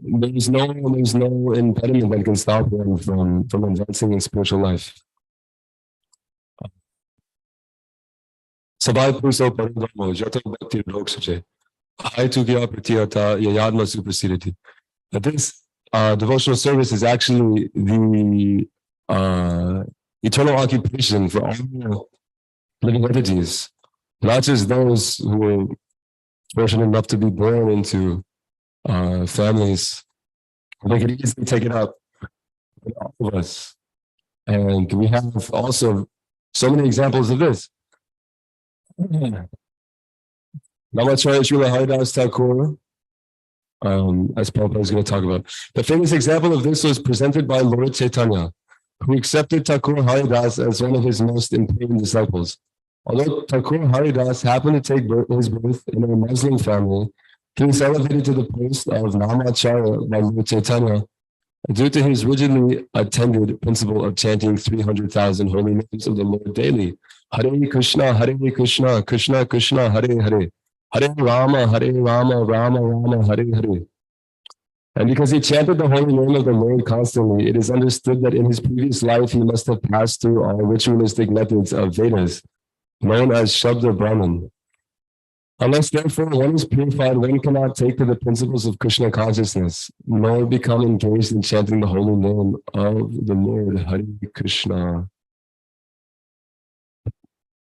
there's no impediment that can stop one from advancing in spiritual life. Sabay puso paridamo, jato bhakti roksuje. Hai tukia pratiyata yayadma supersedity. That this devotional service is actually the eternal occupation for all living entities, not just those who are fortunate enough to be born into families. They can easily take it up with all of us. And we have also so many examples of this. Namacharya Srila Haridas Thakur, as Prabhupada is going to talk about. The famous example of this was presented by Lord Chaitanya, who accepted Thakur Haridas as one of his most important disciples. Although Thakur Haridas happened to take his birth in a Muslim family, he was elevated to the post of Namacharya by Lord Chaitanya due to his rigidly attended principle of chanting 300,000 holy names of the Lord daily. Hare Krishna, Krishna Krishna, Hare Hare. Hare Rama, Rama Rama, Hare Hare. And because he chanted the holy name of the Lord constantly, it is understood that in his previous life he must have passed through all ritualistic methods of Vedas, known as Shabda Brahman. Unless therefore one is purified, one cannot take to the principles of Krishna consciousness, nor become engaged in chanting the holy name of the Lord, Hare Krishna.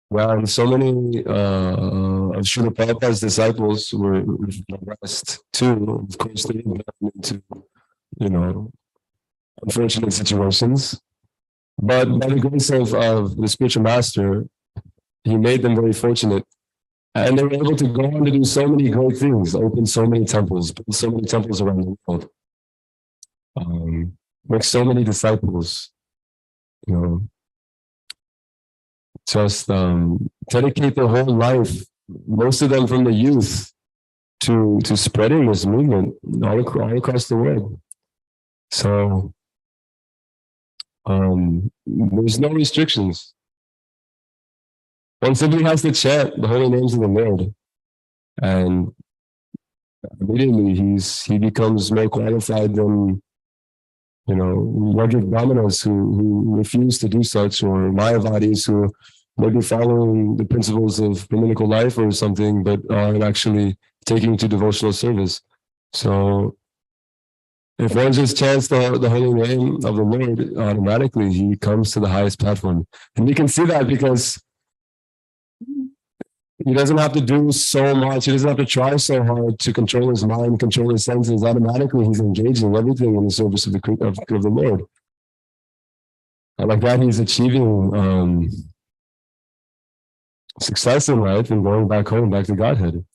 Well, and so many of Srila Prabhupada's disciples were blessed too. Of course, they got into, unfortunate situations. But by the grace of the spiritual master, he made them very fortunate. And they were able to go on to do so many great things, open so many temples, build so many temples around the world, make so many disciples, just dedicate their whole life, most of them from the youth, to spreading this movement all across the world. So there's no restrictions. One simply has to chant the holy names of the Lord, and immediately he becomes more qualified than rugged brahmanas who refuse to do such, or Mayavadis who may be following the principles of brahminical life or something, but aren't actually taking to devotional service. So if one just chants the holy name of the Lord, automatically he comes to the highest platform. And we can see that because he doesn't have to do so much. He doesn't have to try so hard to control his mind, control his senses. Automatically, he's engaging everything in the service of the Lord. And like that, he's achieving success in life and going back home, back to Godhead.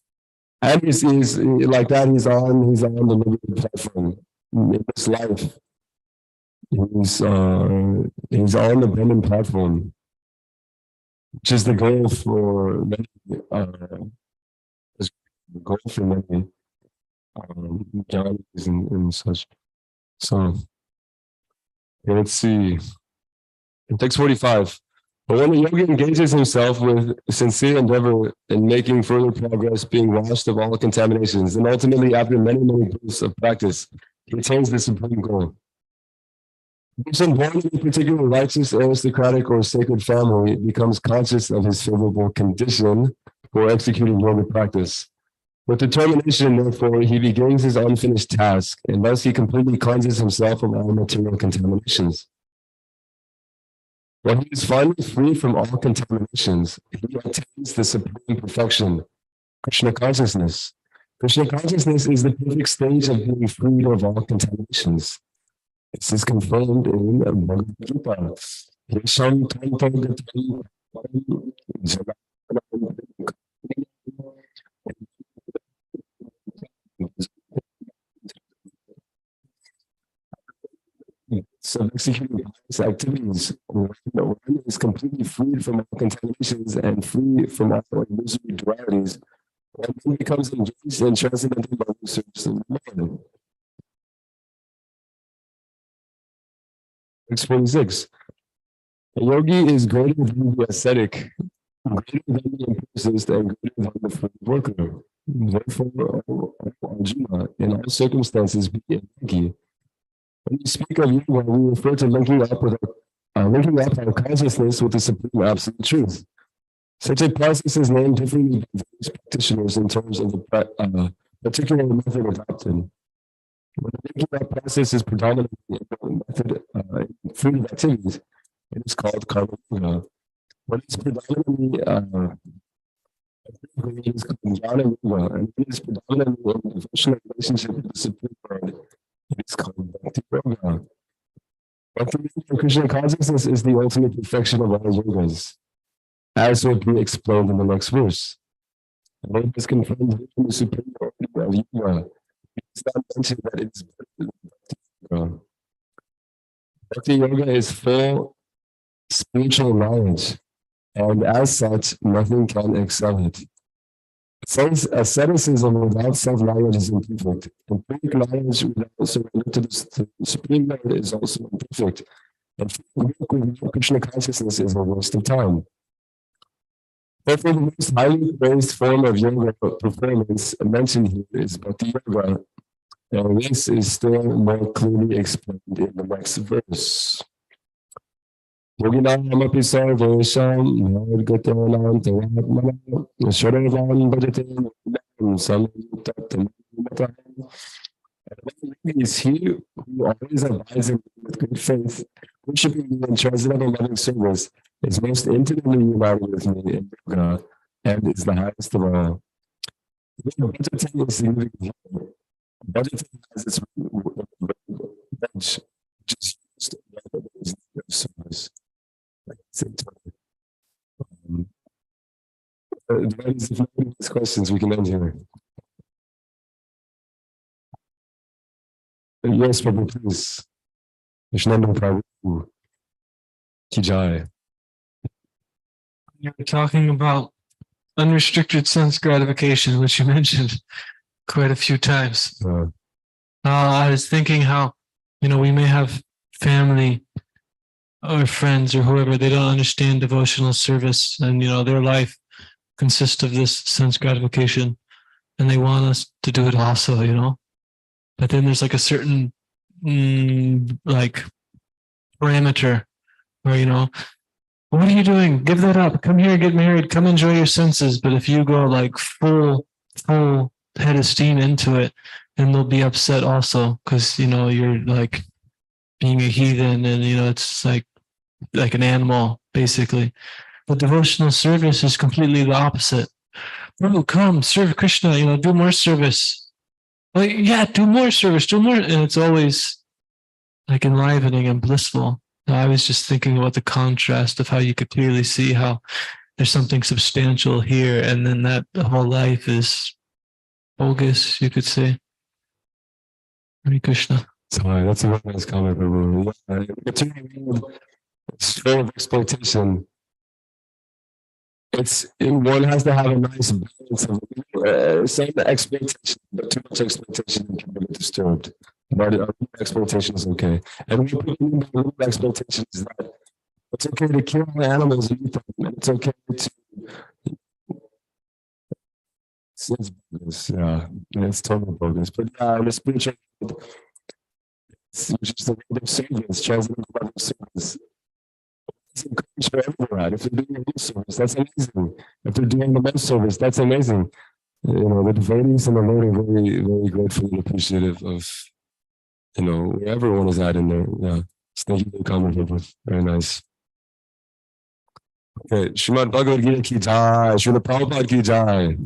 And he's like that. He's on the living platform in this life. He's on the Brahman platform, which is the goal for many, jhanis and such. So let's see. In text 45, but when the yogi engages himself with sincere endeavor in making further progress, being washed of all contaminations, and ultimately after many bursts of practice, he attains the supreme goal. The person born in a particular righteous, aristocratic, or sacred family becomes conscious of his favorable condition for executing yoga practice. With determination, therefore, he begins his unfinished task, and thus he completely cleanses himself of all material contaminations. When he is finally free from all contaminations, he attains the supreme perfection, Krishna consciousness. Krishna consciousness is the perfect stage of being freed of all contaminations. This is confirmed in Bhagavad-gita. So executing these activities, one is completely freed from all contaminations and free from all illusory dualities, one becomes engaged in transcendental loving service of the Lord. 646. A yogi is greater than the ascetic, greater than the empiricist, and greater than the free worker. Therefore, O Arjuna, in all circumstances, be a yogi. When we speak of yoga, we refer to linking up our consciousness with the supreme absolute truth. Such a process is named differently by various practitioners in terms of the particular method adopted. When the linking up process is predominantly a method in fruitive activities, it is called karma yoga. When it's predominantly it is called jnana yoga, and when it is predominantly in devotional relationship with the supreme Lord, it is called bhakti yoga. Bhakti yoga, Krishna consciousness is the ultimate perfection of all yogas, as will be explained in the next verse. And it is confirmed in the supreme order of yoga. It is not mentioned that it is bhakti yoga. Bhakti yoga is full spiritual knowledge, and as such, nothing can excel it. Asceticism without self-knowledge is imperfect. Complete knowledge without surrender to the Supreme Lord is also imperfect. And work with Krishna consciousness is a waste of time. Therefore, the most highly praised form of yoga performance mentioned here is Bhakti Yoga. And this is still more clearly explained in the next verse. Yoginamapi sarvesham nirgatanam tavatmana sharavan bhajate samyuktatam. And is he who always abides in with good faith, worshiping me in transcendental loving service, is most intimately united with me in yoga, and is the highest of all. Bhajate is significant here. Bhajate has its bench, which is used in service. If nobody has questions, we can end here. Yes, Prabhu, please. Vishnanda Prabhu. Ki jai. You're talking about unrestricted sense gratification, which you mentioned quite a few times. I was thinking how, we may have family or friends or whoever, they don't understand devotional service, and their life consists of this sense gratification, and they want us to do it also, but then there's like a certain like parameter where what are you doing? Give that up. Come here, get married, come enjoy your senses. But if you go like full head of steam into it, then they'll be upset also, because you're like being a heathen, and it's like an animal, basically. But devotional service is completely the opposite. Oh, come, serve Krishna, do more service. Like, yeah, do more service, do more. And it's always like enlivening and blissful. I was just thinking about the contrast of how you could clearly see how there's something substantial here, and then that whole life is bogus, you could say. Hare Krishna. Sorry, that's a very nice comment, Prabhu. It's full of exploitation. One has to have a nice balance of some exploitation, but too much exploitation can be disturbed. But exploitation is okay. And what exploitation is that it's okay to kill animals and eat them, and it's okay to. It's bogus, yeah, it's totally bogus. But yeah, in the spiritual world, it's just the world of service, transcendental level of service. It's encouraged for everyone. If they're doing a good service, that's amazing. If they're doing the most service, that's amazing. The devotees and the Lord are very, very grateful and appreciative of, where everyone is at in there. Yeah. So thank you for the comment, Prabhu. Very nice. Okay. Srimad Bhagavad-gita ki jai. Srila Prabhupada ki jai.